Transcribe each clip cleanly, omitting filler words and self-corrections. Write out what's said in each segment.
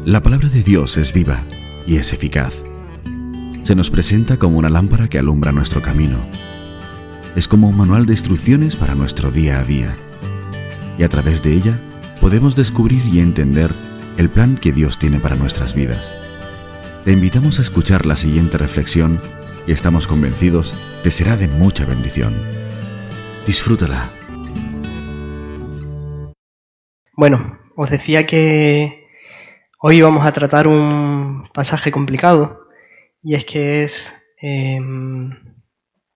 La palabra de Dios es viva y es eficaz. Se nos presenta como una lámpara que alumbra nuestro camino. Es como un manual de instrucciones para nuestro día a día. Y a través de ella podemos descubrir y entender el plan que Dios tiene para nuestras vidas. Te invitamos a escuchar la siguiente reflexión y estamos convencidos te será de mucha bendición. Disfrútala. Bueno, os decía que hoy vamos a tratar un pasaje complicado y es que es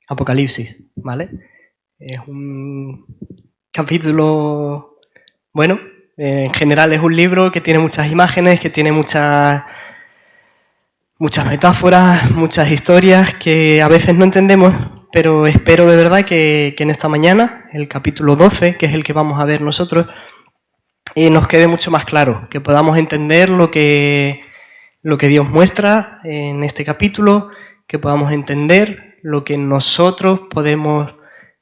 Apocalipsis, ¿vale? Es un capítulo, bueno, en general es un libro que tiene muchas imágenes, que tiene muchas metáforas, muchas historias que a veces no entendemos, pero espero de verdad que en esta mañana, el capítulo 12, que es el que vamos a ver nosotros, nos quede mucho más claro, que podamos entender lo que Dios muestra en este capítulo, que podamos entender lo que nosotros podemos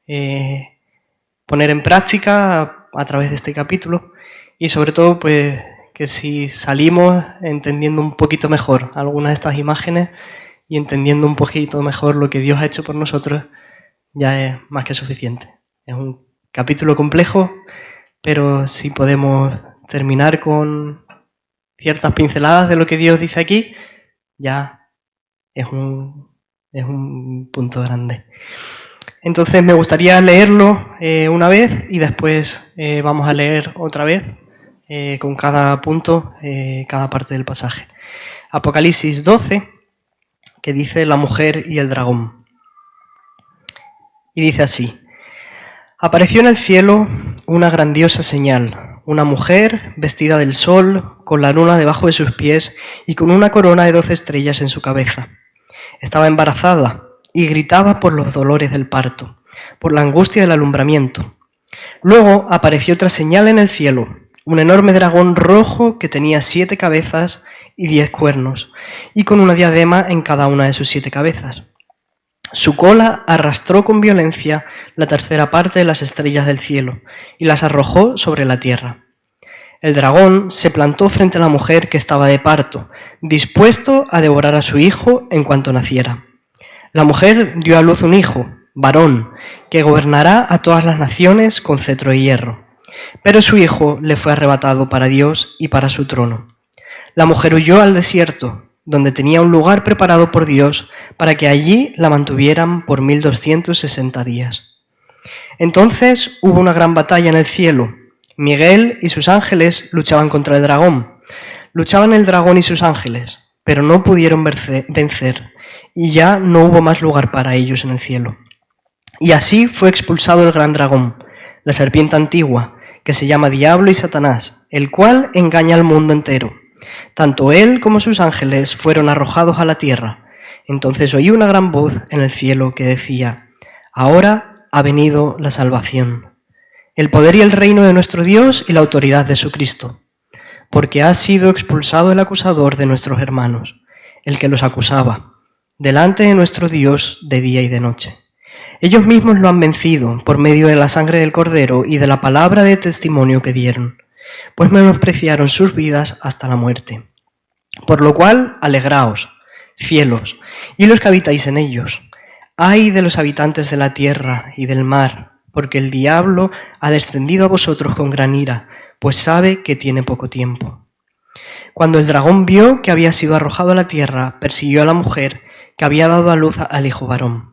poner en práctica a través de este capítulo y sobre todo pues que si salimos entendiendo un poquito mejor algunas de estas imágenes y entendiendo un poquito mejor lo que Dios ha hecho por nosotros, ya es más que suficiente. Es un capítulo complejo, pero si podemos terminar con ciertas pinceladas de lo que Dios dice aquí, ya es un punto grande. Entonces me gustaría leerlo una vez y después vamos a leer otra vez con cada punto, cada parte del pasaje. Apocalipsis 12, que dice la mujer y el dragón. Y dice así: apareció en el cielo una grandiosa señal, una mujer vestida del sol, con la luna debajo de sus pies y con una corona de 12 estrellas en su cabeza. Estaba embarazada y gritaba por los dolores del parto, por la angustia del alumbramiento. Luego apareció otra señal en el cielo, un enorme dragón rojo que tenía 7 cabezas y 10 cuernos, y con una diadema en cada una de sus 7 cabezas. Su cola arrastró con violencia la tercera parte de las estrellas del cielo y las arrojó sobre la tierra. El dragón se plantó frente a la mujer que estaba de parto, dispuesto a devorar a su hijo en cuanto naciera. La mujer dio a luz un hijo, varón, que gobernará a todas las naciones con cetro de hierro. Pero su hijo le fue arrebatado para Dios y para su trono. La mujer huyó al desierto, donde tenía un lugar preparado por Dios para que allí la mantuvieran por 1260 días. Entonces hubo una gran batalla en el cielo. Miguel y sus ángeles luchaban contra el dragón. Luchaban el dragón y sus ángeles, pero no pudieron vencer, y ya no hubo más lugar para ellos en el cielo. Y así fue expulsado el gran dragón, la serpiente antigua, que se llama Diablo y Satanás, el cual engaña al mundo entero. Tanto él como sus ángeles fueron arrojados a la tierra. Entonces oí una gran voz en el cielo que decía: ahora ha venido la salvación, el poder y el reino de nuestro Dios y la autoridad de su Cristo, porque ha sido expulsado el acusador de nuestros hermanos, el que los acusaba, delante de nuestro Dios de día y de noche. Ellos mismos lo han vencido por medio de la sangre del Cordero y de la palabra de testimonio que dieron, pues menospreciaron sus vidas hasta la muerte. Por lo cual, alegraos, cielos, y los que habitáis en ellos. Ay de los habitantes de la tierra y del mar, porque el diablo ha descendido a vosotros con gran ira, pues sabe que tiene poco tiempo. Cuando el dragón vio que había sido arrojado a la tierra, persiguió a la mujer que había dado a luz al hijo varón.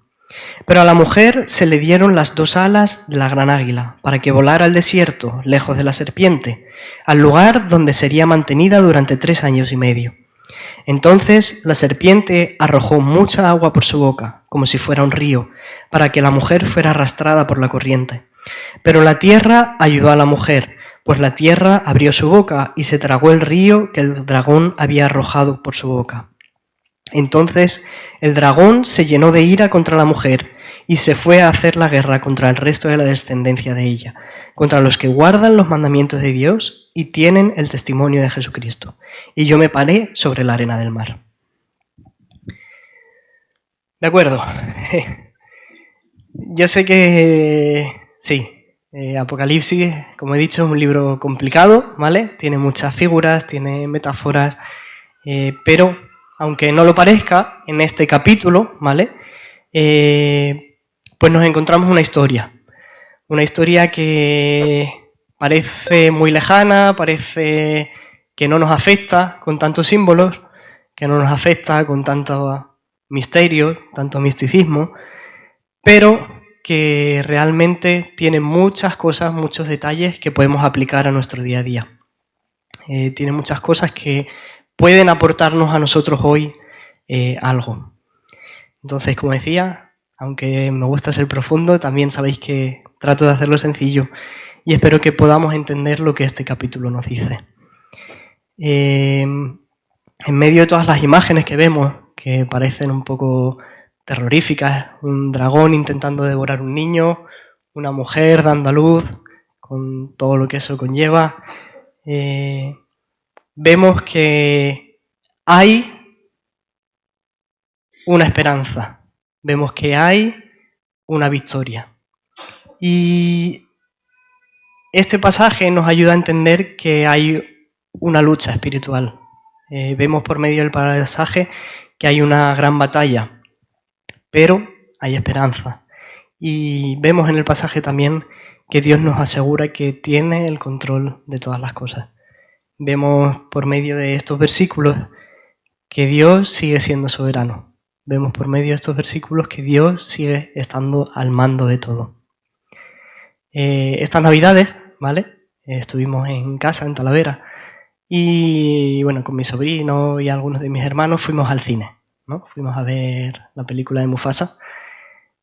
Pero a la mujer se le dieron las 2 alas de la gran águila, para que volara al desierto, lejos de la serpiente, al lugar donde sería mantenida durante 3 años y medio. Entonces la serpiente arrojó mucha agua por su boca, como si fuera un río, para que la mujer fuera arrastrada por la corriente. Pero la tierra ayudó a la mujer, pues la tierra abrió su boca y se tragó el río que el dragón había arrojado por su boca. Entonces el dragón se llenó de ira contra la mujer y se fue a hacer la guerra contra el resto de la descendencia de ella, contra los que guardan los mandamientos de Dios y tienen el testimonio de Jesucristo. Y yo me paré sobre la arena del mar. De acuerdo. Yo sé que sí, Apocalipsis, como he dicho, es un libro complicado, ¿vale? Tiene muchas figuras, tiene metáforas, pero aunque no lo parezca, en este capítulo, ¿vale? Pues nos encontramos una historia que parece muy lejana, parece que no nos afecta con tantos símbolos, que no nos afecta con tanto misterio, tanto misticismo, pero que realmente tiene muchas cosas, muchos detalles que podemos aplicar a nuestro día a día. Tiene muchas cosas que pueden aportarnos a nosotros hoy algo. Entonces, como decía, aunque me gusta ser profundo, también sabéis que trato de hacerlo sencillo y espero que podamos entender lo que este capítulo nos dice. En medio de todas las imágenes que vemos, que parecen un poco terroríficas, un dragón intentando devorar un niño, una mujer dando a luz, con todo lo que eso conlleva, vemos que hay una esperanza, vemos que hay una victoria. Y este pasaje nos ayuda a entender que hay una lucha espiritual. Vemos por medio del pasaje que hay una gran batalla, pero hay esperanza. Y vemos en el pasaje también que Dios nos asegura que tiene el control de todas las cosas. Vemos por medio de estos versículos que Dios sigue siendo soberano. Vemos por medio de estos versículos que Dios sigue estando al mando de todo. Estas Navidades, ¿vale? Estuvimos en casa, en Talavera, y bueno, con mi sobrino y algunos de mis hermanos fuimos al cine, ¿no? Fuimos a ver la película de Mufasa.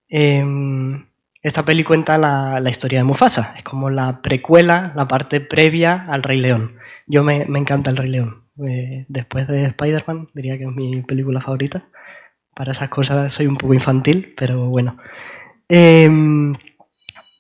Esta peli cuenta la historia de Mufasa, es como la precuela, la parte previa al Rey León. Yo me encanta el Rey León. Después de Spider-Man, diría que es mi película favorita. Para esas cosas soy un poco infantil, pero bueno.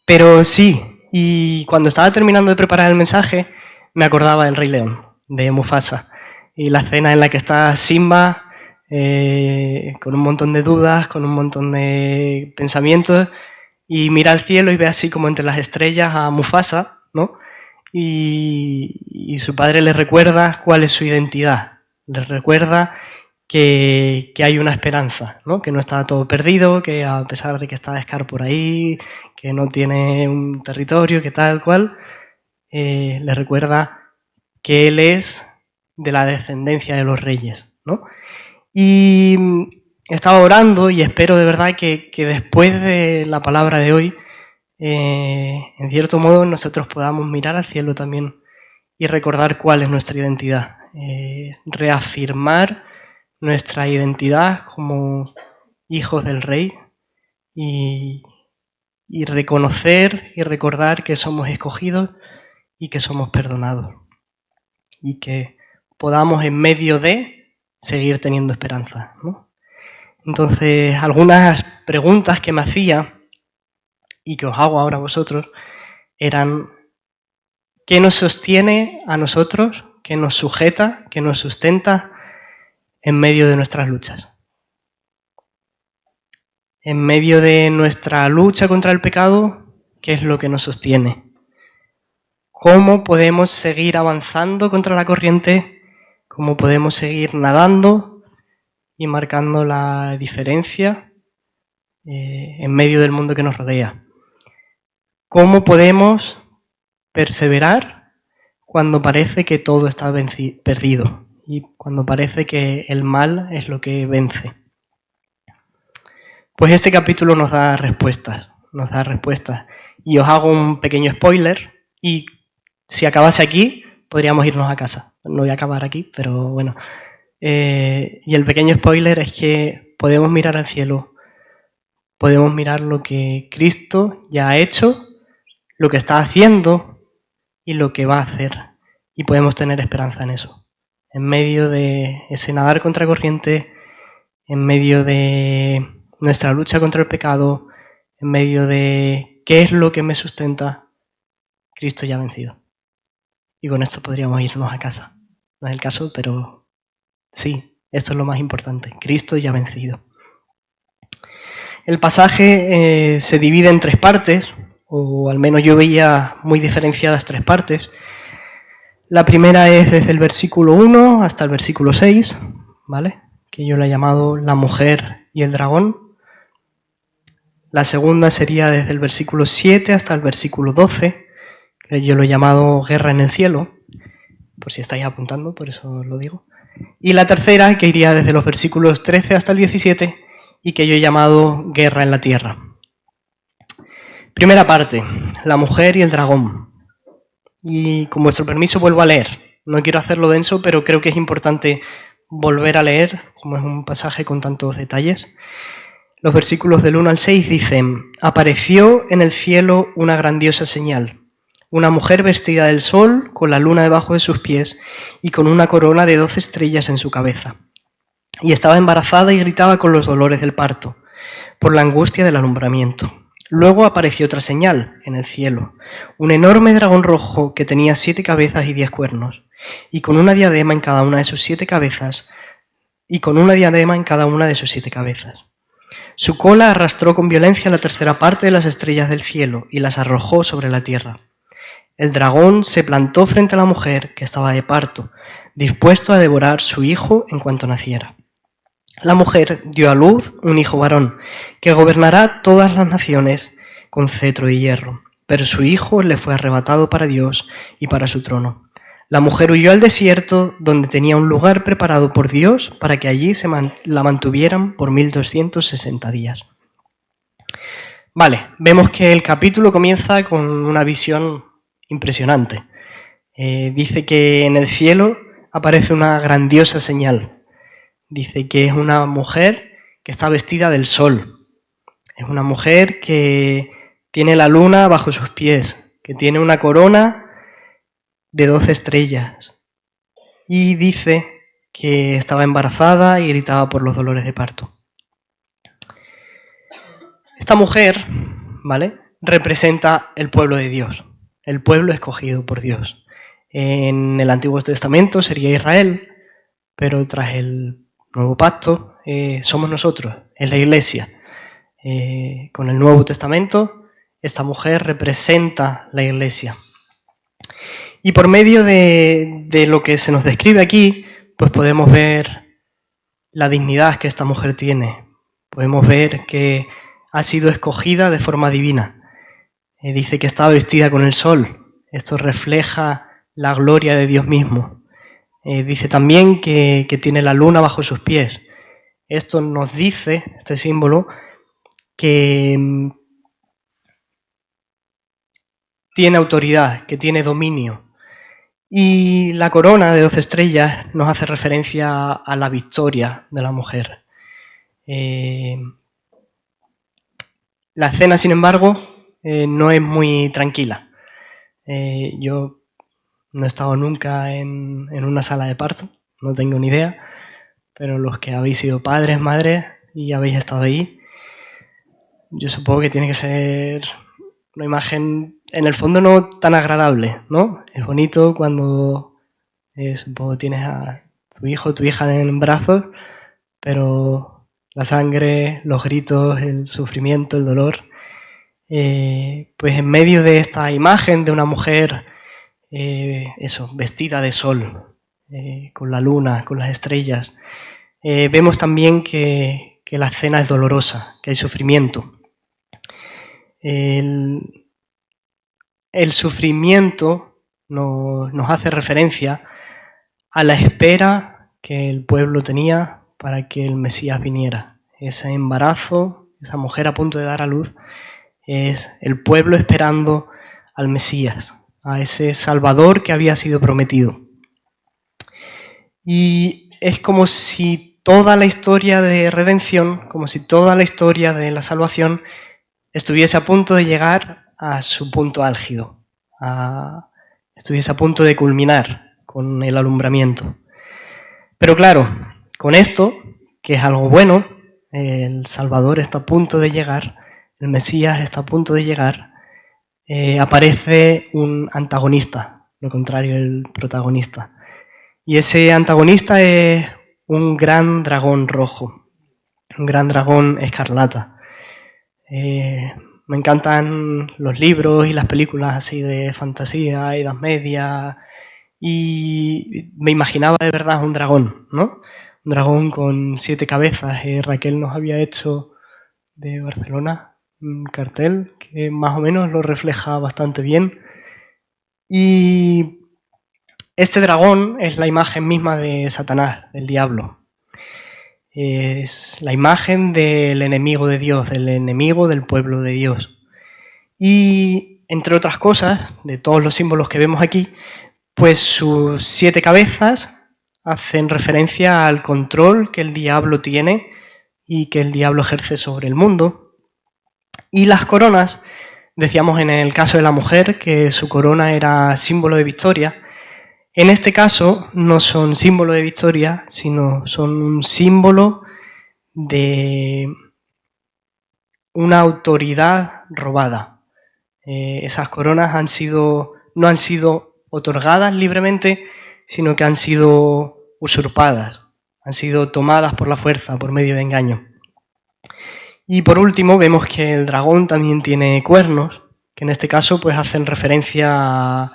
Pero sí, y cuando estaba terminando de preparar el mensaje, me acordaba del Rey León, de Mufasa. Y la escena en la que está Simba, con un montón de dudas, con un montón de pensamientos, y mira al cielo y ve así como entre las estrellas a Mufasa, ¿no? Y su padre le recuerda cuál es su identidad, le recuerda que hay una esperanza, ¿no? Que no está todo perdido, que a pesar de que está Scar por ahí, que no tiene un territorio, que tal cual, le recuerda que él es de la descendencia de los reyes, ¿no? Y estaba orando y espero de verdad que después de la palabra de hoy, en cierto modo nosotros podamos mirar al cielo también y recordar cuál es nuestra identidad, reafirmar nuestra identidad como hijos del Rey y reconocer y recordar que somos escogidos y que somos perdonados y que podamos en medio de seguir teniendo esperanza, ¿no? Entonces, algunas preguntas que me hacía y que os hago ahora a vosotros eran: ¿qué nos sostiene a nosotros? ¿Qué nos sujeta? ¿Qué nos sustenta en medio de nuestras luchas? En medio de nuestra lucha contra el pecado, ¿qué es lo que nos sostiene? ¿Cómo podemos seguir avanzando contra la corriente? ¿Cómo podemos seguir nadando y marcando la diferencia en medio del mundo que nos rodea? ¿Cómo podemos perseverar cuando parece que todo está perdido y cuando parece que el mal es lo que vence? Pues este capítulo nos da respuestas. Y os hago un pequeño spoiler, y si acabase aquí, podríamos irnos a casa. No voy a acabar aquí, pero bueno. Y el pequeño spoiler es que podemos mirar al cielo, podemos mirar lo que Cristo ya ha hecho, lo que está haciendo y lo que va a hacer. Y podemos tener esperanza en eso. En medio de ese nadar contra corriente, en medio de nuestra lucha contra el pecado, en medio de qué es lo que me sustenta, Cristo ya ha vencido. Y con esto podríamos irnos a casa. No es el caso, pero sí, esto es lo más importante. Cristo ya ha vencido. El pasaje se divide en tres partes. o al menos yo veía muy diferenciadas 3 partes. La primera es desde el versículo 1 hasta el versículo 6, ¿vale? Que yo le he llamado la mujer y el dragón. La segunda sería desde el versículo 7 hasta el versículo 12, que yo lo he llamado guerra en el cielo, por si estáis apuntando, por eso lo digo. Y la tercera, que iría desde los versículos 13 hasta el 17, y que yo he llamado guerra en la tierra. Primera parte, la mujer y el dragón. Y con vuestro permiso vuelvo a leer. No quiero hacerlo denso, pero creo que es importante volver a leer, como es un pasaje con tantos detalles. Los versículos del 1 al 6 dicen: apareció en el cielo una grandiosa señal, una mujer vestida del sol, con la luna debajo de sus pies y con una corona de 12 estrellas en su cabeza. Y estaba embarazada y gritaba con los dolores del parto, por la angustia del alumbramiento. Luego apareció otra señal en el cielo, un enorme dragón rojo que tenía 7 cabezas y 10 cuernos, y con una diadema en cada una de sus 7 cabezas, Su cola arrastró con violencia la tercera parte de las estrellas del cielo y las arrojó sobre la tierra. El dragón se plantó frente a la mujer, que estaba de parto, dispuesto a devorar su hijo en cuanto naciera. La mujer dio a luz un hijo varón, que gobernará todas las naciones con cetro de hierro, pero su hijo le fue arrebatado para Dios y para su trono. La mujer huyó al desierto, donde tenía un lugar preparado por Dios para que allí la mantuvieran por 1260 días. Vale, vemos que el capítulo comienza con una visión impresionante. Dice que en el cielo aparece una grandiosa señal. Dice que es una mujer que está vestida del sol. Es una mujer que tiene la luna bajo sus pies, que tiene una corona de 12 estrellas. Y dice que estaba embarazada y gritaba por los dolores de parto. Esta mujer, ¿vale?, representa el pueblo de Dios, el pueblo escogido por Dios. En el Antiguo Testamento sería Israel, pero tras el Nuevo Pacto somos nosotros, es la Iglesia. Con el Nuevo Testamento, esta mujer representa la Iglesia. Y por medio de lo que se nos describe aquí, pues podemos ver la dignidad que esta mujer tiene. Podemos ver que ha sido escogida de forma divina. Dice que está vestida con el sol. Esto refleja la gloria de Dios mismo. Dice también que tiene la luna bajo sus pies. Esto nos dice, este símbolo, que tiene autoridad, que tiene dominio. Y la corona de 12 estrellas nos hace referencia a la victoria de la mujer. La escena, sin embargo, no es muy tranquila. Yo no he estado nunca en una sala de parto, no tengo ni idea, pero los que habéis sido padres, madres y habéis estado ahí, yo supongo que tiene que ser una imagen, en el fondo, no tan agradable, ¿no? Es bonito cuando supongo tienes a tu hijo o tu hija en brazos, pero la sangre, los gritos, el sufrimiento, el dolor, pues en medio de esta imagen de una mujer vestida de sol, con la luna, con las estrellas, vemos también que la escena es dolorosa, que hay sufrimiento. El sufrimiento nos hace referencia a la espera que el pueblo tenía para que el Mesías viniera. Ese embarazo, esa mujer a punto de dar a luz, es el pueblo esperando al Mesías, a ese Salvador que había sido prometido. Y es como si toda la historia de redención, como si toda la historia de la salvación estuviese a punto de llegar a su punto álgido, estuviese a punto de culminar con el alumbramiento. Pero claro, con esto, que es algo bueno, el Salvador está a punto de llegar, el Mesías está a punto de llegar, aparece un antagonista, lo contrario del protagonista. Y ese antagonista es un gran dragón rojo, un gran dragón escarlata. Me encantan los libros y las películas así de fantasía, Edad Media, y me imaginaba de verdad un dragón, ¿no? Un dragón con 7 cabezas. Raquel nos había hecho de Barcelona un cartel que más o menos lo refleja bastante bien. Y este dragón es la imagen misma de Satanás, del diablo. Es la imagen del enemigo de Dios, del enemigo del pueblo de Dios. Y, entre otras cosas, de todos los símbolos que vemos aquí, pues sus 7 cabezas hacen referencia al control que el diablo tiene y que el diablo ejerce sobre el mundo. Y las coronas, decíamos en el caso de la mujer que su corona era símbolo de victoria. En este caso no son símbolo de victoria, sino son un símbolo de una autoridad robada. Esas coronas no han sido otorgadas libremente, sino que han sido usurpadas, han sido tomadas por la fuerza, por medio de engaño. Y por último vemos que el dragón también tiene cuernos, que en este caso pues hacen referencia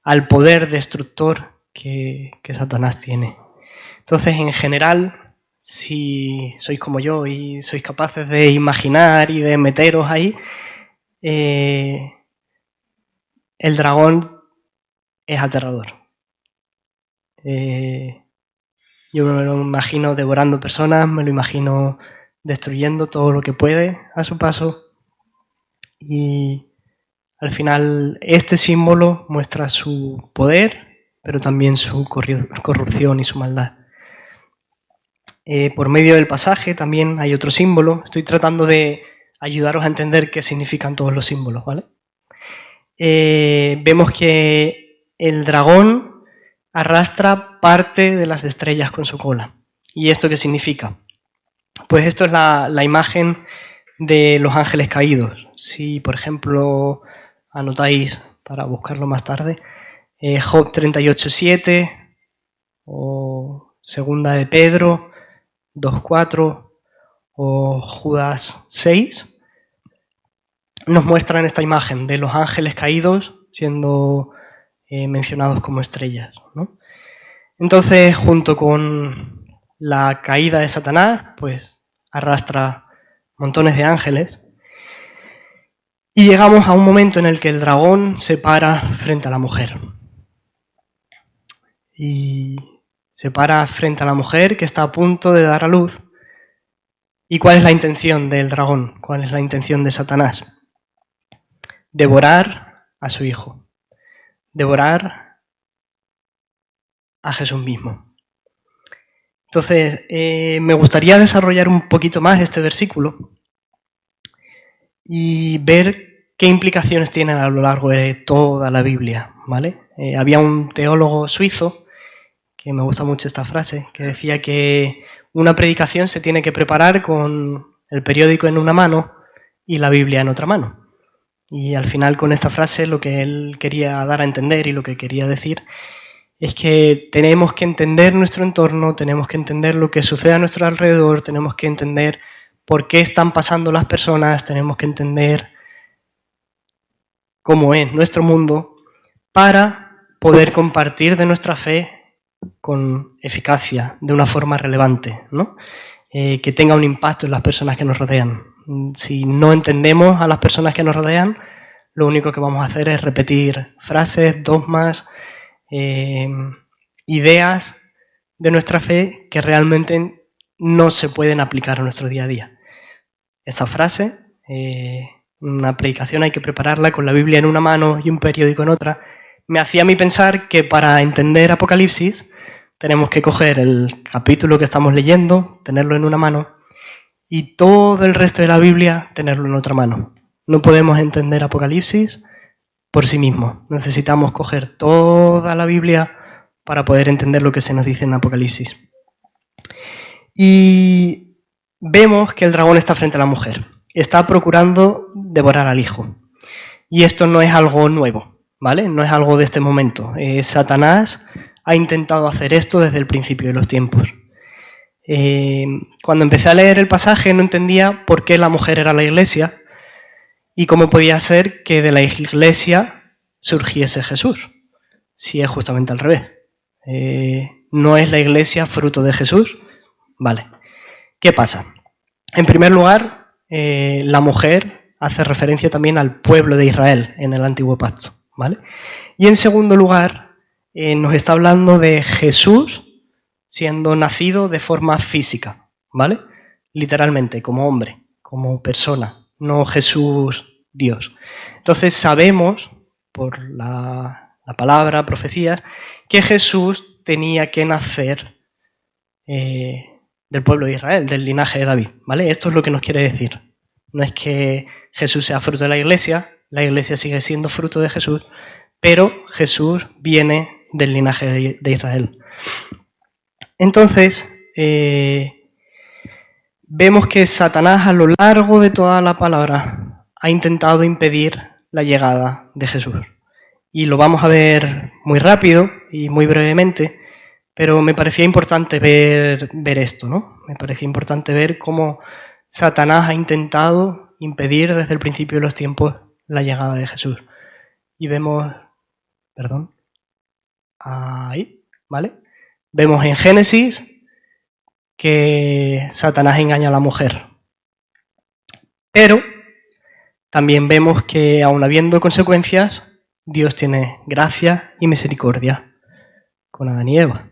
al poder destructor que Satanás tiene. Entonces, en general, si sois como yo y sois capaces de imaginar y de meteros ahí, el dragón es aterrador. Yo me lo imagino devorando personas, me lo imagino destruyendo todo lo que puede a su paso, y al final este símbolo muestra su poder, pero también su corrupción y su maldad. Por medio del pasaje también hay otro símbolo. Estoy tratando de ayudaros a entender qué significan todos los símbolos, ¿vale? Vemos que el dragón arrastra parte de las estrellas con su cola. ¿Y esto qué significa? Pues esto es la imagen de los ángeles caídos. Si, por ejemplo, anotáis para buscarlo más tarde, Job 38:7 o Segunda de Pedro 2:4 o Judas 6, nos muestran esta imagen de los ángeles caídos siendo mencionados como estrellas, ¿no? Entonces, junto con la caída de Satanás, pues arrastra montones de ángeles, y llegamos a un momento en el que el dragón se para frente a la mujer. Y se para frente a la mujer que está a punto de dar a luz. ¿Y cuál es la intención del dragón? ¿Cuál es la intención de Satanás? Devorar a su hijo. Devorar a Jesús mismo. Entonces, me gustaría desarrollar un poquito más este versículo y ver qué implicaciones tienen a lo largo de toda la Biblia, ¿vale? Había un teólogo suizo, que me gusta mucho esta frase, que decía que una predicación se tiene que preparar con el periódico en una mano y la Biblia en otra mano. Y al final, con esta frase, lo que él quería dar a entender y lo que quería decir es que tenemos que entender nuestro entorno, tenemos que entender lo que sucede a nuestro alrededor, tenemos que entender por qué están pasando las personas, tenemos que entender cómo es nuestro mundo para poder compartir de nuestra fe con eficacia, de una forma relevante, ¿no? Que tenga un impacto en las personas que nos rodean. Si no entendemos a las personas que nos rodean, lo único que vamos a hacer es repetir frases, dogmas, ideas de nuestra fe que realmente no se pueden aplicar a nuestro día a día. Esa frase, una predicación hay que prepararla con la Biblia en una mano y un periódico en otra, me hacía a mí pensar que para entender Apocalipsis tenemos que coger el capítulo que estamos leyendo, tenerlo en una mano, y todo el resto de la Biblia tenerlo en otra mano. No podemos entender Apocalipsis por sí mismo. Necesitamos coger toda la Biblia para poder entender lo que se nos dice en Apocalipsis. Y vemos que el dragón está frente a la mujer. Está procurando devorar al hijo. Y esto no es algo nuevo, ¿vale? No es algo de este momento. Satanás ha intentado hacer esto desde el principio de los tiempos. Cuando empecé a leer el pasaje no entendía por qué la mujer era la iglesia, ¿Y cómo podía ser que de la Iglesia surgiese Jesús? Si es justamente al revés. ¿No es la Iglesia fruto de Jesús? Vale. ¿Qué pasa? En primer lugar, la mujer hace referencia también al pueblo de Israel en el Antiguo Pacto, ¿vale? Y en segundo lugar, nos está hablando de Jesús siendo nacido de forma física, ¿vale? Literalmente, como hombre, como persona, no Jesús Dios. Entonces sabemos, por la palabra, profecías, que Jesús tenía que nacer del pueblo de Israel, del linaje de David, ¿vale? Esto es lo que nos quiere decir. No es que Jesús sea fruto de la Iglesia sigue siendo fruto de Jesús, pero Jesús viene del linaje de Israel. Entonces, vemos que Satanás a lo largo de toda la palabra ha intentado impedir la llegada de Jesús. Y lo vamos a ver muy rápido y muy brevemente, pero me parecía importante ver esto, ¿no? Me parecía importante ver cómo Satanás ha intentado impedir desde el principio de los tiempos la llegada de Jesús. Y vemos, ahí, ¿vale? Vemos en Génesis que Satanás engaña a la mujer. Pero también vemos que, aun habiendo consecuencias, Dios tiene gracia y misericordia con Adán y Eva.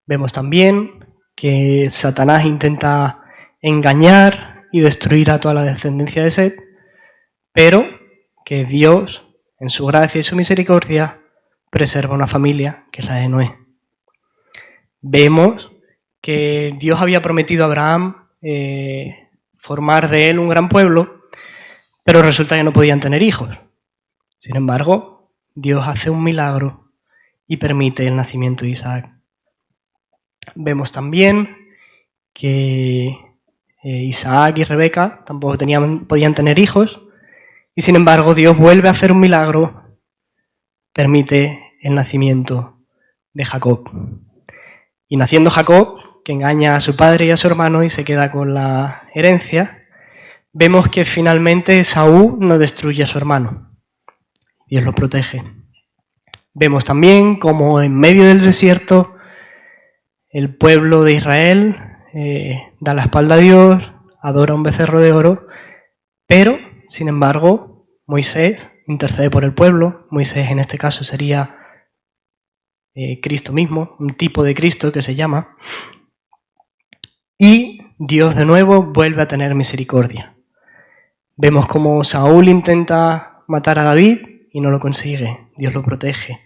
Vemos también que Satanás intenta engañar y destruir a toda la descendencia de Set, pero que Dios, en su gracia y su misericordia, preserva una familia, que es la de Noé. Vemos que Dios había prometido a Abraham formar de él un gran pueblo, pero resulta que no podían tener hijos. Sin embargo, Dios hace un milagro y permite el nacimiento de Isaac. Vemos también que Isaac y Rebeca tampoco podían tener hijos, y sin embargo Dios vuelve a hacer un milagro, permite el nacimiento de Jacob. Y naciendo Jacob, que engaña a su padre y a su hermano y se queda con la herencia, vemos que finalmente Esaú no destruye a su hermano. Dios lo protege. Vemos también como en medio del desierto el pueblo de Israel da la espalda a Dios, adora un becerro de oro, pero, sin embargo, Moisés intercede por el pueblo. Moisés en este caso sería Cristo mismo, un tipo de Cristo que se llama, y Dios de nuevo vuelve a tener misericordia. Vemos como Saúl intenta matar a David y no lo consigue, Dios lo protege.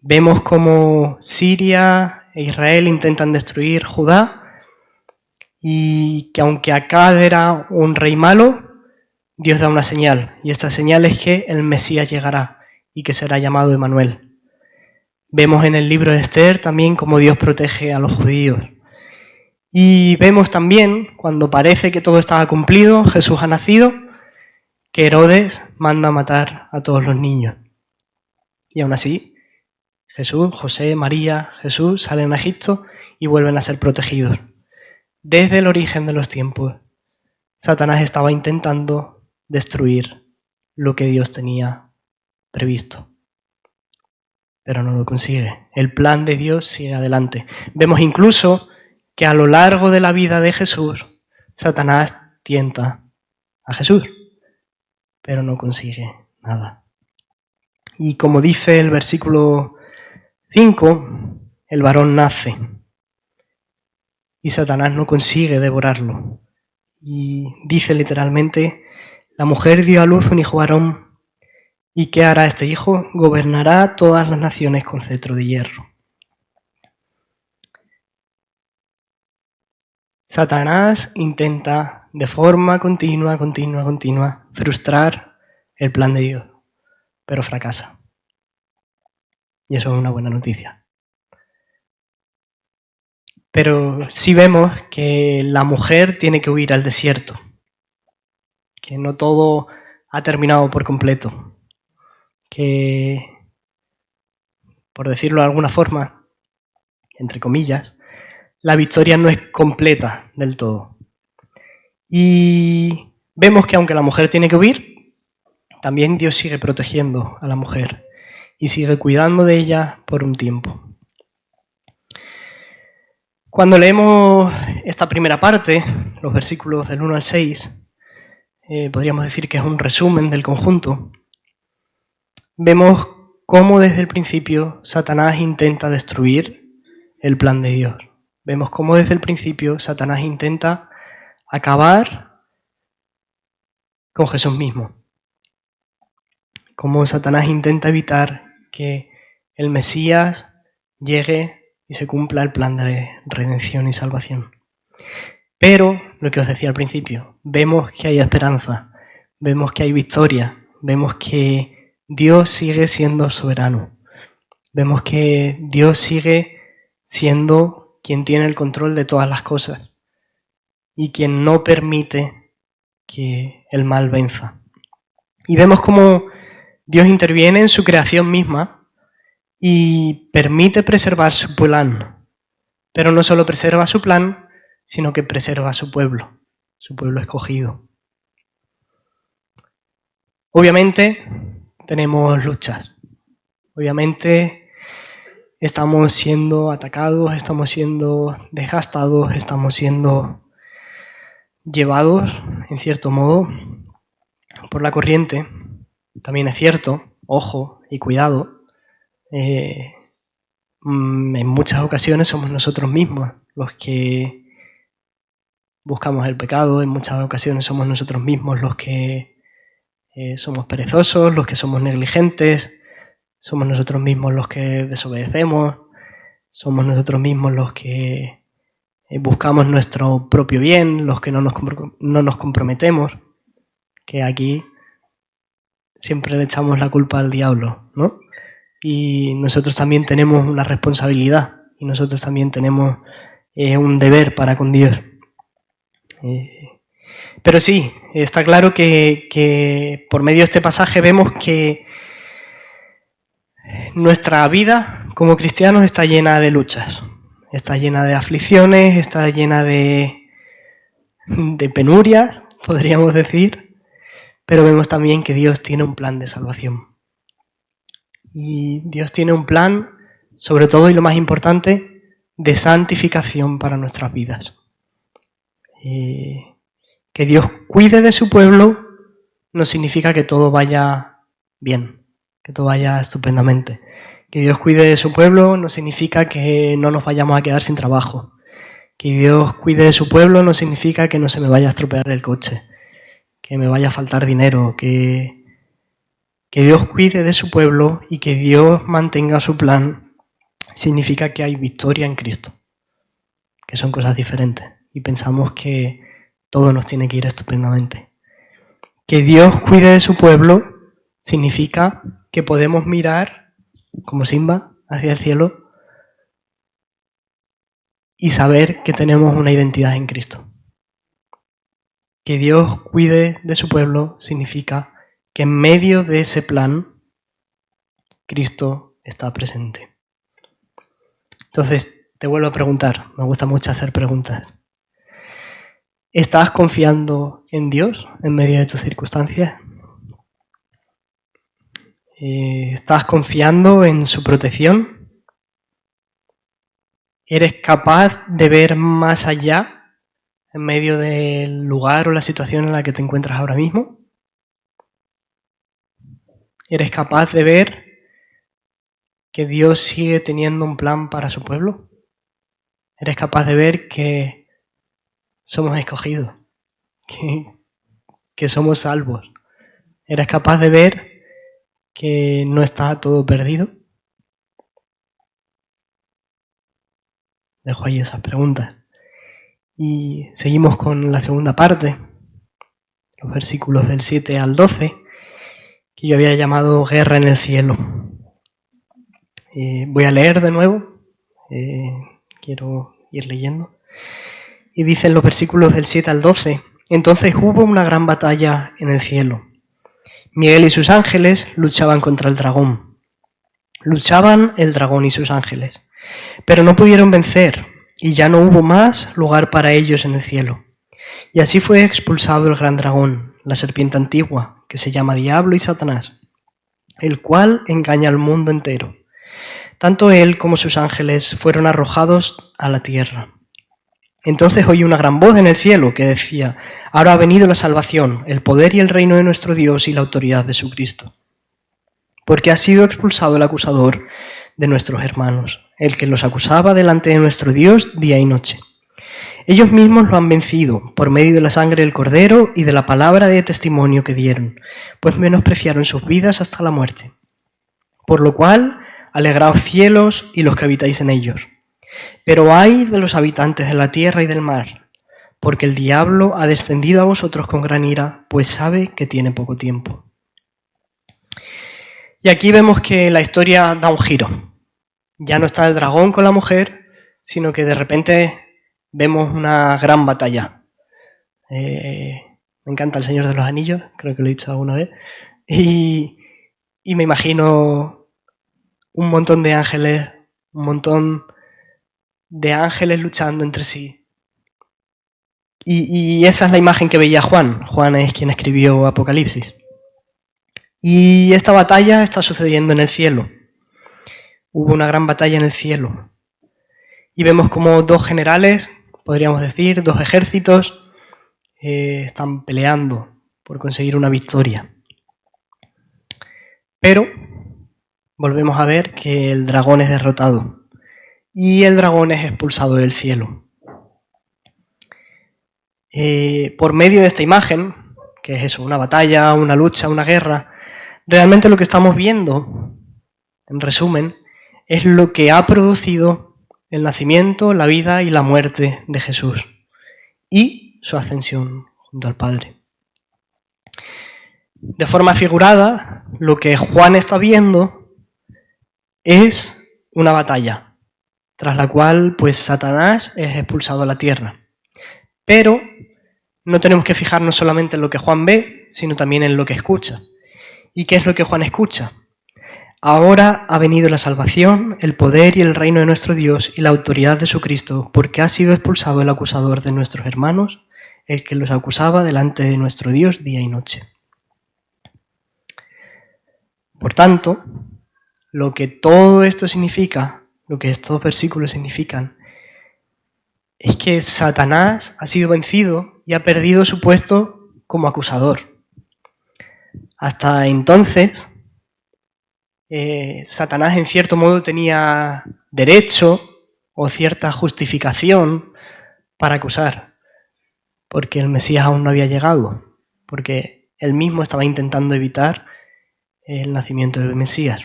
Vemos como Siria e Israel intentan destruir Judá, y que aunque Acab era un rey malo, Dios da una señal, y esta señal es que el Mesías llegará y que será llamado Emmanuel. Vemos en el libro de Esther también cómo Dios protege a los judíos. Y vemos también, cuando parece que todo estaba cumplido, Jesús ha nacido, que Herodes manda a matar a todos los niños. Y aún así, Jesús, José, María, Jesús salen a Egipto y vuelven a ser protegidos. Desde el origen de los tiempos, Satanás estaba intentando destruir lo que Dios tenía previsto, pero no lo consigue. El plan de Dios sigue adelante. Vemos incluso que a lo largo de la vida de Jesús, Satanás tienta a Jesús, pero no consigue nada. Y como dice el versículo 5, el varón nace y Satanás no consigue devorarlo. Y dice literalmente, la mujer dio a luz un hijo varón, ¿y qué hará este hijo? Gobernará todas las naciones con cetro de hierro. Satanás intenta de forma continua frustrar el plan de Dios, pero fracasa. Y eso es una buena noticia. Pero sí vemos que la mujer tiene que huir al desierto, que no todo ha terminado por completo, que, por decirlo de alguna forma, entre comillas, la victoria no es completa del todo. Y vemos que aunque la mujer tiene que huir, también Dios sigue protegiendo a la mujer y sigue cuidando de ella por un tiempo. Cuando leemos esta primera parte, los versículos del 1 al 6, podríamos decir que es un resumen del conjunto. Vemos cómo desde el principio Satanás intenta destruir el plan de Dios. Vemos cómo desde el principio Satanás intenta acabar con Jesús mismo. Cómo Satanás intenta evitar que el Mesías llegue y se cumpla el plan de redención y salvación. Pero, lo que os decía al principio, vemos que hay esperanza, vemos que hay victoria, vemos que Dios sigue siendo soberano, vemos que Dios sigue siendo quien tiene el control de todas las cosas y quien no permite que el mal venza. Y vemos cómo Dios interviene en su creación misma y permite preservar su plan. Pero no solo preserva su plan, sino que preserva su pueblo escogido. Obviamente tenemos luchas. Obviamente estamos siendo atacados, estamos siendo desgastados, estamos siendo llevados, en cierto modo, por la corriente. También es cierto, ojo y cuidado, en muchas ocasiones somos nosotros mismos los que buscamos el pecado, en muchas ocasiones somos nosotros mismos los que somos perezosos, los que somos negligentes, somos nosotros mismos los que desobedecemos, somos nosotros mismos los que buscamos nuestro propio bien, los que no nos comprometemos, que aquí siempre le echamos la culpa al diablo, ¿no? Y nosotros también tenemos una responsabilidad y nosotros también tenemos un deber para con Dios. Pero sí, está claro que por medio de este pasaje vemos que nuestra vida como cristianos está llena de luchas, está llena de aflicciones, está llena de penurias, podríamos decir, pero vemos también que Dios tiene un plan de salvación. Y Dios tiene un plan, sobre todo y lo más importante, de santificación para nuestras vidas. Que Dios cuide de su pueblo no significa que todo vaya bien, que todo vaya estupendamente. Que Dios cuide de su pueblo no significa que no nos vayamos a quedar sin trabajo. Que Dios cuide de su pueblo no significa que no se me vaya a estropear el coche, que me vaya a faltar dinero, que Dios cuide de su pueblo y que Dios mantenga su plan significa que hay victoria en Cristo, que son cosas diferentes y pensamos que todo nos tiene que ir estupendamente. Que Dios cuide de su pueblo significa que podemos mirar como Simba hacia el cielo y saber que tenemos una identidad en Cristo. Que Dios cuide de su pueblo significa que en medio de ese plan, Cristo está presente. Entonces, te vuelvo a preguntar, me gusta mucho hacer preguntas. ¿Estás confiando en Dios en medio de tus circunstancias? ¿Estás confiando en su protección? ¿Eres capaz de ver más allá en medio del lugar o la situación en la que te encuentras ahora mismo? ¿Eres capaz de ver que Dios sigue teniendo un plan para su pueblo? ¿Eres capaz de ver que somos escogidos, que somos salvos? ¿Eres capaz de ver que no está todo perdido? Dejo ahí esas preguntas. Y seguimos con la segunda parte, los versículos del 7 al 12, que yo había llamado Guerra en el cielo. Voy a leer de nuevo, quiero ir leyendo. Y dicen los versículos del 7 al 12, entonces hubo una gran batalla en el cielo. Miguel y sus ángeles luchaban contra el dragón. Luchaban el dragón y sus ángeles, pero no pudieron vencer, y ya no hubo más lugar para ellos en el cielo. Y así fue expulsado el gran dragón, la serpiente antigua, que se llama Diablo y Satanás, el cual engaña al mundo entero. Tanto él como sus ángeles fueron arrojados a la tierra. Entonces oí una gran voz en el cielo que decía: ahora ha venido la salvación, el poder y el reino de nuestro Dios y la autoridad de su Cristo. Porque ha sido expulsado el acusador de nuestros hermanos, el que los acusaba delante de nuestro Dios día y noche. Ellos mismos lo han vencido por medio de la sangre del Cordero y de la palabra de testimonio que dieron, pues menospreciaron sus vidas hasta la muerte. Por lo cual, alegraos cielos y los que habitáis en ellos. Pero ay de los habitantes de la tierra y del mar, porque el diablo ha descendido a vosotros con gran ira, pues sabe que tiene poco tiempo. Y aquí vemos que la historia da un giro. Ya no está el dragón con la mujer, sino que de repente vemos una gran batalla. Me encanta El Señor de los Anillos, creo que lo he dicho alguna vez. Y me imagino un montón de ángeles, luchando entre sí. Y esa es la imagen que veía Juan. Juan es quien escribió Apocalipsis. Y esta batalla está sucediendo en el cielo. Hubo una gran batalla en el cielo. Y vemos como dos generales, podríamos decir, dos ejércitos, están peleando por conseguir una victoria. Pero volvemos a ver que el dragón es derrotado y el dragón es expulsado del cielo. Por medio de esta imagen, que es eso, una batalla, una lucha, una guerra, realmente lo que estamos viendo, en resumen, es lo que ha producido el nacimiento, la vida y la muerte de Jesús y su ascensión junto al Padre. De forma figurada, lo que Juan está viendo es una batalla, tras la cual pues Satanás es expulsado a la tierra. Pero no tenemos que fijarnos solamente en lo que Juan ve, sino también en lo que escucha. ¿Y qué es lo que Juan escucha? Ahora ha venido la salvación, el poder y el reino de nuestro Dios y la autoridad de su Cristo, porque ha sido expulsado el acusador de nuestros hermanos, el que los acusaba delante de nuestro Dios día y noche. Por tanto, lo que todo esto significa, lo que estos versículos significan, es que Satanás ha sido vencido y ha perdido su puesto como acusador. Hasta entonces, Satanás en cierto modo tenía derecho o cierta justificación para acusar, porque el Mesías aún no había llegado, porque él mismo estaba intentando evitar el nacimiento del Mesías.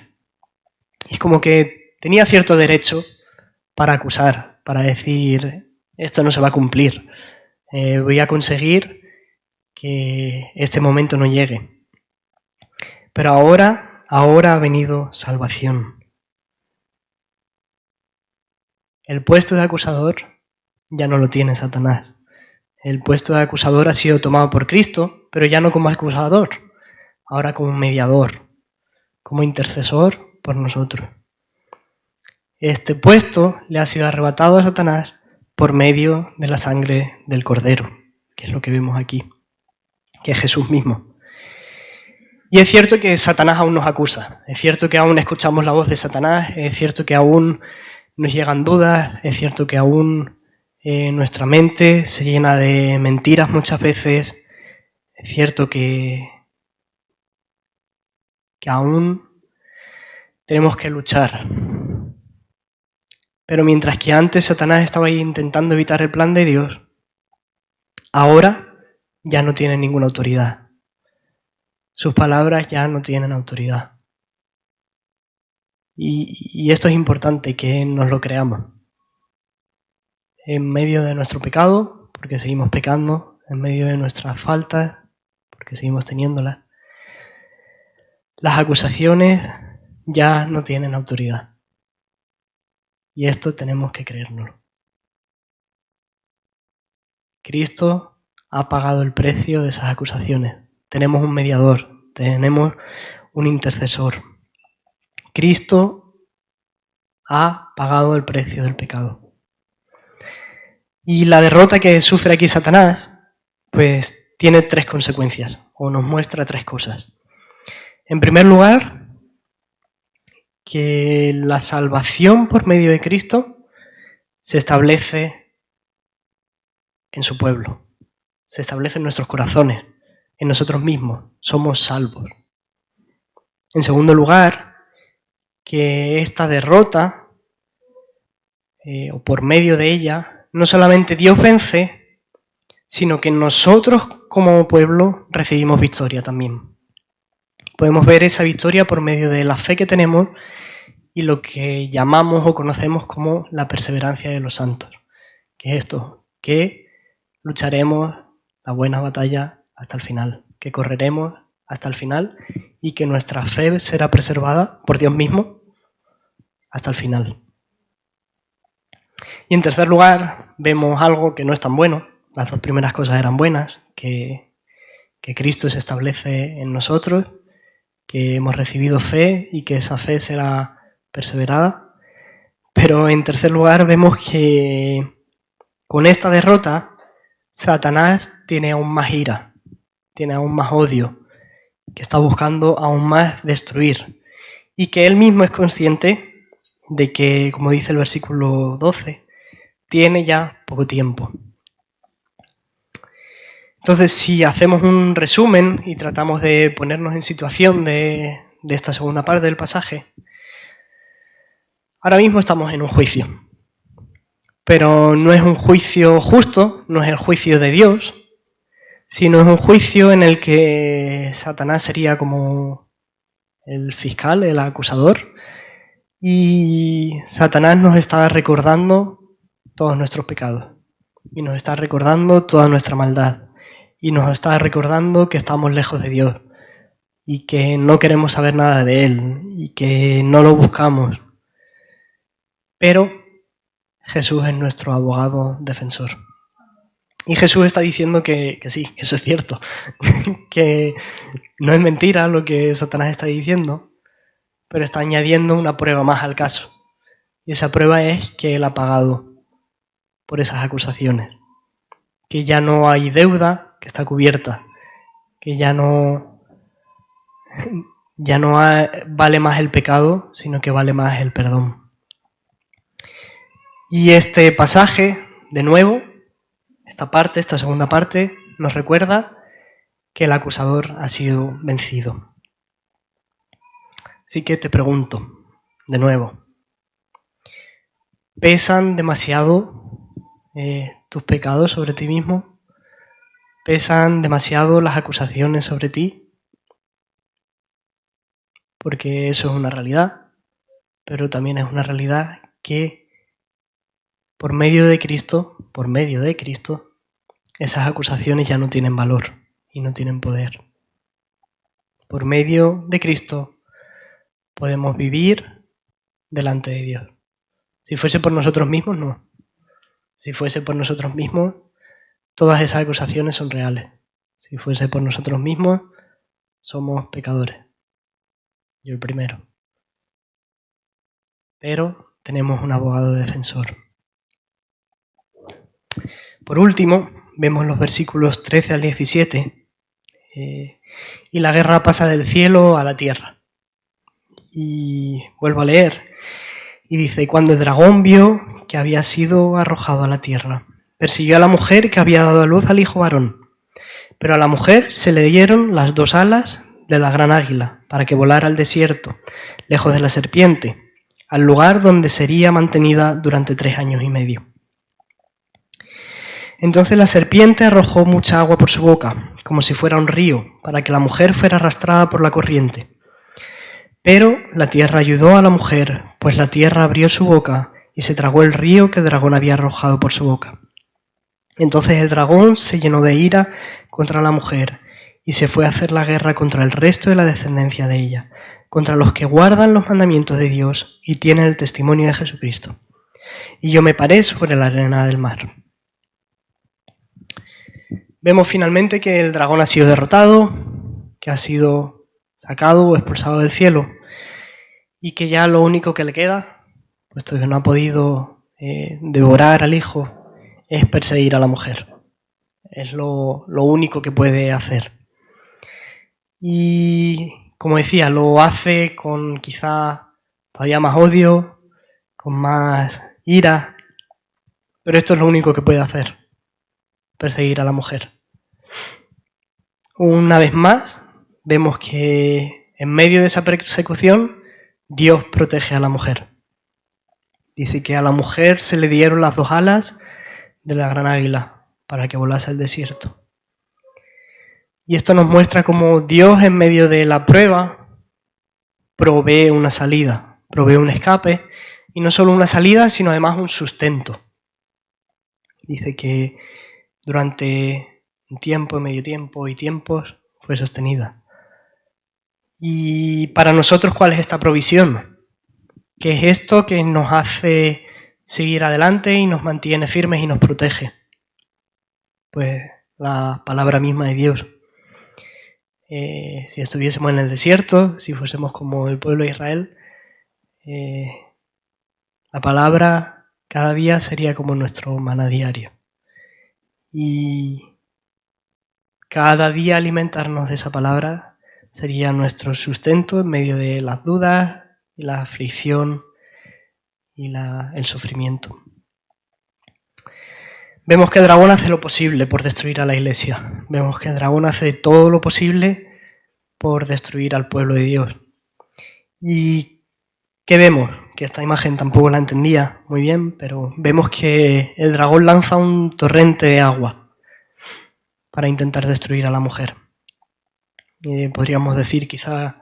Y es como que tenía cierto derecho para acusar, para decir: esto no se va a cumplir, voy a conseguir que este momento no llegue. Pero ahora ha venido salvación. El puesto de acusador ya no lo tiene Satanás. El puesto de acusador ha sido tomado por Cristo, pero ya no como acusador, ahora como mediador, como intercesor por nosotros. Este puesto le ha sido arrebatado a Satanás por medio de la sangre del Cordero, que es lo que vemos aquí, que es Jesús mismo. Y es cierto que Satanás aún nos acusa, es cierto que aún escuchamos la voz de Satanás, es cierto que aún nos llegan dudas, es cierto que aún nuestra mente se llena de mentiras muchas veces, es cierto que aún tenemos que luchar. Pero mientras que antes Satanás estaba ahí intentando evitar el plan de Dios, ahora ya no tiene ninguna autoridad. Sus palabras ya no tienen autoridad. Y esto es importante que nos lo creamos. En medio de nuestro pecado, porque seguimos pecando, en medio de nuestras faltas, porque seguimos teniéndolas, las acusaciones ya no tienen autoridad. Y esto tenemos que creérnoslo. Cristo ha pagado el precio de esas acusaciones. Tenemos un mediador, tenemos un intercesor. Cristo ha pagado el precio del pecado. Y la derrota que sufre aquí Satanás, pues tiene tres consecuencias, o nos muestra tres cosas. En primer lugar, que la salvación por medio de Cristo se establece en su pueblo, se establece en nuestros corazones, en nosotros mismos, somos salvos. En segundo lugar, que esta derrota, o por medio de ella, no solamente Dios vence, sino que nosotros como pueblo recibimos victoria también. Podemos ver esa victoria por medio de la fe que tenemos y lo que llamamos o conocemos como la perseverancia de los santos. ¿Qué es esto? Que lucharemos la buena batalla hasta el final, que correremos hasta el final y que nuestra fe será preservada por Dios mismo hasta el final. Y en tercer lugar, vemos algo que no es tan bueno. Las dos primeras cosas eran buenas, que Cristo se establece en nosotros, que hemos recibido fe y que esa fe será perseverada. Pero en tercer lugar vemos que con esta derrota Satanás tiene aún más ira, tiene aún más odio, que está buscando aún más destruir y que él mismo es consciente de que, como dice el versículo 12, tiene ya poco tiempo. Entonces, si hacemos un resumen y tratamos de ponernos en situación de esta segunda parte del pasaje, ahora mismo estamos en un juicio, pero no es un juicio justo, no es el juicio de Dios, sino es un juicio en el que Satanás sería como el fiscal, el acusador, y Satanás nos está recordando todos nuestros pecados, y nos está recordando toda nuestra maldad, y nos está recordando que estamos lejos de Dios, y que no queremos saber nada de Él, y que no lo buscamos. Pero Jesús es nuestro abogado defensor. Y Jesús está diciendo que sí, que eso es cierto, que no es mentira lo que Satanás está diciendo, pero está añadiendo una prueba más al caso. Y esa prueba es que Él ha pagado por esas acusaciones, que ya no hay deuda, que está cubierta, que ya no vale más el pecado, sino que vale más el perdón. Y este pasaje, de nuevo, esta segunda parte, nos recuerda que el acusador ha sido vencido. Así que te pregunto, de nuevo, ¿pesan demasiado tus pecados sobre ti mismo? ¿Pesan demasiado las acusaciones sobre ti? Porque eso es una realidad, pero también es una realidad que por medio de Cristo, esas acusaciones ya no tienen valor y no tienen poder. Por medio de Cristo podemos vivir delante de Dios. Si fuese por nosotros mismos, no. Si fuese por nosotros mismos, todas esas acusaciones son reales. Si fuese por nosotros mismos, somos pecadores. Yo el primero. Pero tenemos un abogado defensor. Por último, vemos los versículos 13 al 17, y la guerra pasa del cielo a la tierra. Y vuelvo a leer, y dice: cuando el dragón vio que había sido arrojado a la tierra, persiguió a la mujer que había dado a luz al hijo varón. Pero a la mujer se le dieron las dos alas de la gran águila, para que volara al desierto, lejos de la serpiente, al lugar donde sería mantenida durante 3 años y medio. Entonces la serpiente arrojó mucha agua por su boca, como si fuera un río, para que la mujer fuera arrastrada por la corriente. Pero la tierra ayudó a la mujer, pues la tierra abrió su boca y se tragó el río que el dragón había arrojado por su boca. Entonces el dragón se llenó de ira contra la mujer y se fue a hacer la guerra contra el resto de la descendencia de ella, contra los que guardan los mandamientos de Dios y tienen el testimonio de Jesucristo. Y yo me paré sobre la arena del mar. Vemos finalmente que el dragón ha sido derrotado, que ha sido sacado o expulsado del cielo y que ya lo único que le queda, puesto que no ha podido devorar al hijo, es perseguir a la mujer. Es lo único que puede hacer. Y, como decía, lo hace con quizá todavía más odio, con más ira, pero esto es lo único que puede hacer, perseguir a la mujer. Una vez más, vemos que en medio de esa persecución, Dios protege a la mujer. Dice que a la mujer se le dieron las 2 alas de la gran águila para que volase al desierto. Y esto nos muestra cómo Dios en medio de la prueba provee una salida, provee un escape, y no solo una salida, sino además un sustento. Dice que durante un tiempo, medio tiempo y tiempos fue sostenida. Y para nosotros, ¿cuál es esta provisión? ¿Qué es esto que nos hace seguir adelante y nos mantiene firmes y nos protege? Pues la palabra misma de Dios. Si estuviésemos en el desierto, si fuésemos como el pueblo de Israel, la palabra cada día sería como nuestro maná diario. Y cada día alimentarnos de esa palabra sería nuestro sustento en medio de las dudas y la aflicción y el sufrimiento. Vemos que el dragón hace lo posible por destruir a la iglesia. Vemos que el dragón hace todo lo posible por destruir al pueblo de Dios. ¿Y qué vemos? Que esta imagen tampoco la entendía muy bien, pero vemos que el dragón lanza un torrente de agua para intentar destruir a la mujer. Podríamos decir quizá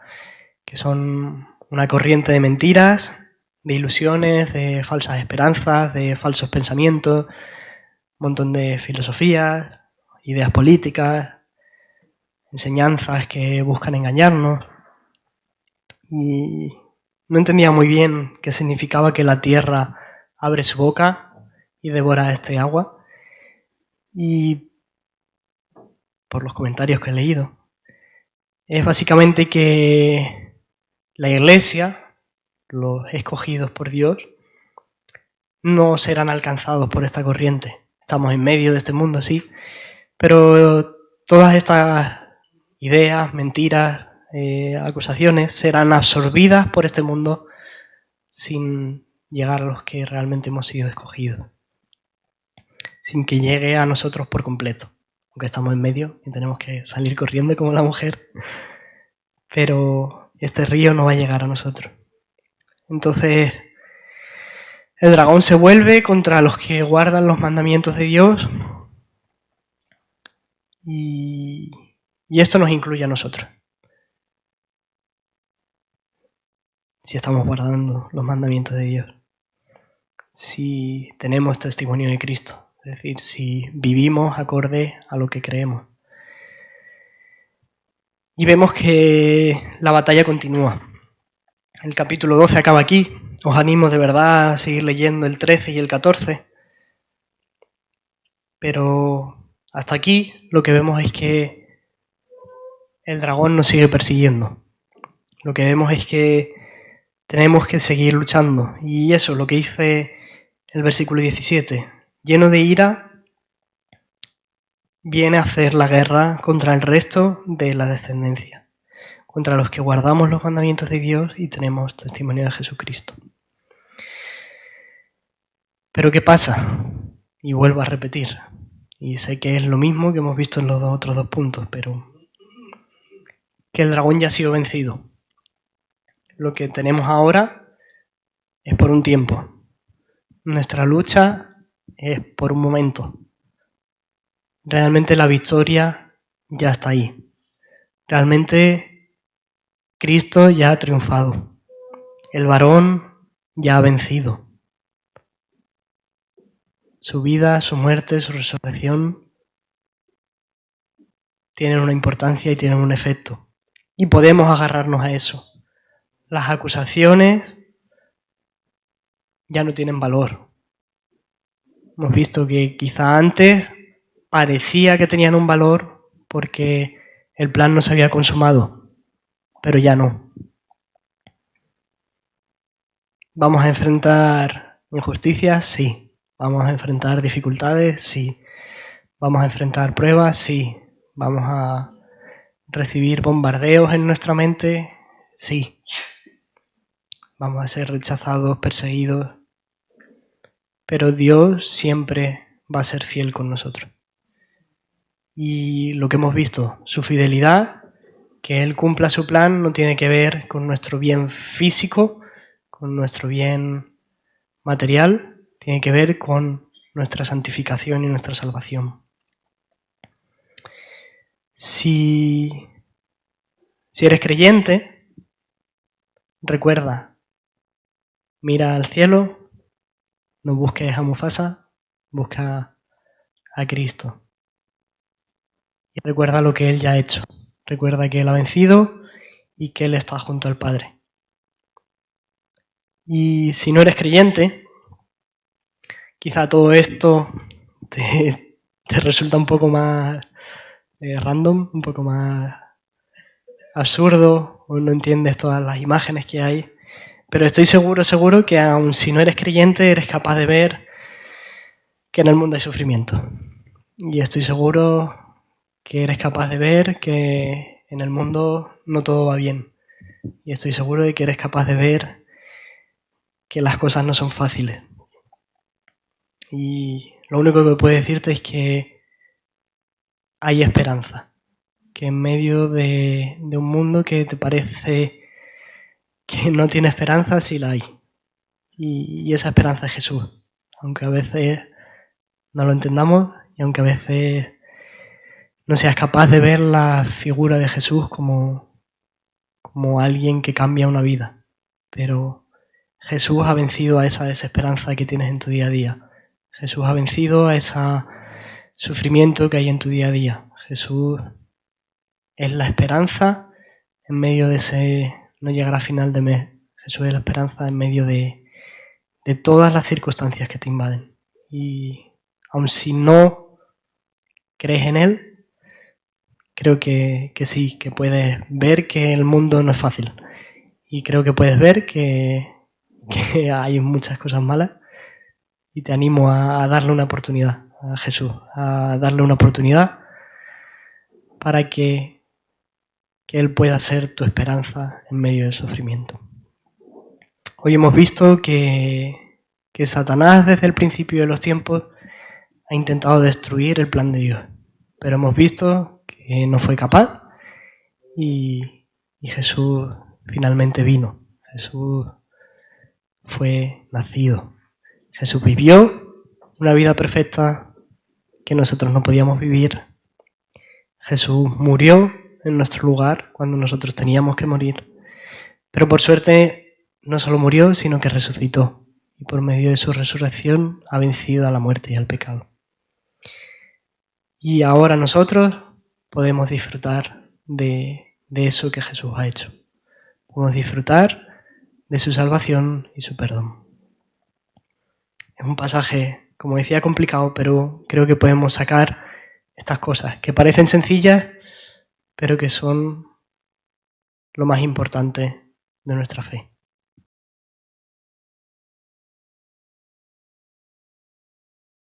que son una corriente de mentiras, de ilusiones, de falsas esperanzas, de falsos pensamientos, un montón de filosofías, ideas políticas, enseñanzas que buscan engañarnos. Y no entendía muy bien qué significaba que la tierra abre su boca y devora este agua. Y por los comentarios que he leído, es básicamente que la iglesia, los escogidos por Dios, no serán alcanzados por esta corriente. Estamos en medio de este mundo, sí, pero todas estas ideas, mentiras, acusaciones serán absorbidas por este mundo sin llegar a los que realmente hemos sido escogidos, sin que llegue a nosotros por completo, aunque estamos en medio y tenemos que salir corriendo como la mujer, pero este río no va a llegar a nosotros. Entonces el dragón se vuelve contra los que guardan los mandamientos de Dios y esto nos incluye a nosotros. Si estamos guardando los mandamientos de Dios, si tenemos testimonio de Cristo, es decir, si vivimos acorde a lo que creemos. Y vemos que la batalla continúa. El capítulo 12 acaba aquí. Os animo de verdad a seguir leyendo el 13 y el 14. Pero hasta aquí lo que vemos es que el dragón nos sigue persiguiendo. Lo que vemos es que tenemos que seguir luchando. Y eso es lo que dice el versículo 17. Lleno de ira, viene a hacer la guerra contra el resto de la descendencia, contra los que guardamos los mandamientos de Dios y tenemos testimonio de Jesucristo. Pero ¿qué pasa? Y vuelvo a repetir, y sé que es lo mismo que hemos visto en los otros 2 puntos, pero que el dragón ya ha sido vencido. Lo que tenemos ahora es por un tiempo. Nuestra lucha es por un momento. Realmente la victoria ya está ahí. Realmente Cristo ya ha triunfado. El varón ya ha vencido. Su vida, su muerte, su resurrección tienen una importancia y tienen un efecto. Y podemos agarrarnos a eso. Las acusaciones ya no tienen valor. Hemos visto que quizá antes parecía que tenían un valor porque el plan no se había consumado, pero ya no. ¿Vamos a enfrentar injusticias? Sí. ¿Vamos a enfrentar dificultades? Sí. ¿Vamos a enfrentar pruebas? Sí. ¿Vamos a recibir bombardeos en nuestra mente, sí. Vamos a ser rechazados, perseguidos, pero Dios siempre va a ser fiel con nosotros. Y lo que hemos visto, su fidelidad, que Él cumpla su plan, no tiene que ver con nuestro bien físico, con nuestro bien material, tiene que ver con nuestra santificación y nuestra salvación. Si eres creyente, recuerda, mira al cielo, no busques a Mufasa, busca a Cristo. Y recuerda lo que Él ya ha hecho. Recuerda que Él ha vencido y que Él está junto al Padre. Y si no eres creyente, quizá todo esto te resulta un poco más random, un poco más absurdo, o no entiendes todas las imágenes que hay. Pero estoy seguro que aun si no eres creyente, eres capaz de ver que en el mundo hay sufrimiento. Y estoy seguro que eres capaz de ver que en el mundo no todo va bien. Y estoy seguro de que eres capaz de ver que las cosas no son fáciles. Y lo único que puedo decirte es que hay esperanza. Que en medio de un mundo que te parece que no tiene esperanza, sí la hay. Y esa esperanza es Jesús. Aunque a veces no lo entendamos y aunque a veces no seas capaz de ver la figura de Jesús como alguien que cambia una vida. Pero Jesús ha vencido a esa desesperanza que tienes en tu día a día. Jesús ha vencido a ese sufrimiento que hay en tu día a día. Jesús es la esperanza en medio de ese no llegar a final de mes. Jesús es la esperanza en medio de todas las circunstancias que te invaden. Y aun si no crees en Él, creo que sí, que puedes ver que el mundo no es fácil. Y creo que puedes ver que hay muchas cosas malas. Y te animo a darle una oportunidad a Jesús, a darle una oportunidad para que Él pueda ser tu esperanza en medio del sufrimiento. Hoy hemos visto que Satanás desde el principio de los tiempos ha intentado destruir el plan de Dios, pero hemos visto que no fue capaz y Jesús finalmente vino. Jesús fue nacido. Jesús vivió una vida perfecta que nosotros no podíamos vivir. Jesús murió en nuestro lugar cuando nosotros teníamos que morir. Pero por suerte no solo murió, sino que resucitó. Y por medio de su resurrección ha vencido a la muerte y al pecado. Y ahora nosotros podemos disfrutar de eso que Jesús ha hecho. Podemos disfrutar de su salvación y su perdón. Es un pasaje, como decía, complicado, pero creo que podemos sacar estas cosas que parecen sencillas, pero que son lo más importante de nuestra fe.